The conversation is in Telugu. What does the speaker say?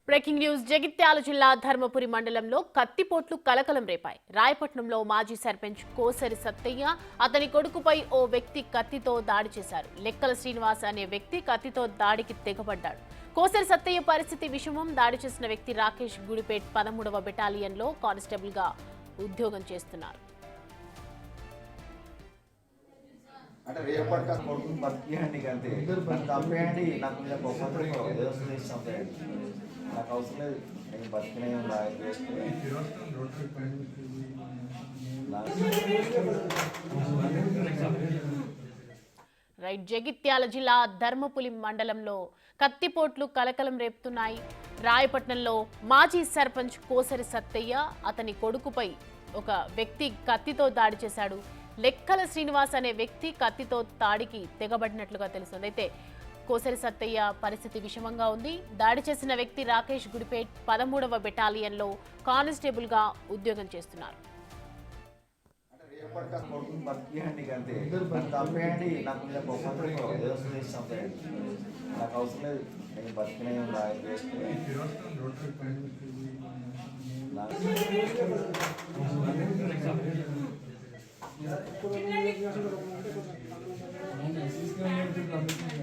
బ్రేకింగ్ న్యూస్ జగిత్యాల జిల్లా ధర్మపురి మండలంలో కత్తిపోట్లు కలకలం రేపాయి. రాయపట్నంలో మాజీ సర్పంచ్ కోసరి సత్తయ్య అతని కొడుకుపై ఓ వ్యక్తి కత్తితో దాడి చేశారు. లెక్కల శ్రీనివాస్ అనే వ్యక్తి కత్తితో దాడికి తెగబడ్డాడు. కోసరి సత్తయ్య పరిస్థితి విషమం. దాడి చేసిన వ్యక్తి రాకేష్ గుడిపేట్ 13వ బెటాలియన్లో కానిస్టేబుల్ గా ఉద్యోగం చేస్తున్నారు. అంటే రేపటికి కొడుకుని బతికియండి అంతే, నాకు చంపేయండి, నాకు మీద గొప్ప ఏదో చంపేయండి, నాకు అవసరం లేదు, నేను బతికినే రైట్. జగిత్యాల జిల్లా ధర్మపురి మండలంలో కత్తిపోట్లు కలకలం రేపుతున్నాయి. రాయపట్నంలో మాజీ సర్పంచ్ కోసరి సత్తయ్య అతని కొడుకుపై ఒక వ్యక్తి కత్తితో దాడి చేశాడు. లెక్కల శ్రీనివాస్ అనే వ్యక్తి కత్తితో దాడికి తెగబడినట్లుగా తెలుస్తుంది. అయితే కోసరి సత్తయ్య పరిస్థితి విషమంగా ఉంది. దాడి చేసిన వ్యక్తి రాకేష్ గుడిపేట్ 13వ బెటాలియన్లో కానిస్టేబుల్ గా ఉద్యోగం చేస్తున్నారు. కొడుకుని బతికియండి అంతే, నాకు చంపేయండి, నాకు మీద గొప్ప ఏదో చంపేయండి, నాకు అవసరం లేదు, నేను బతికినే చిన్న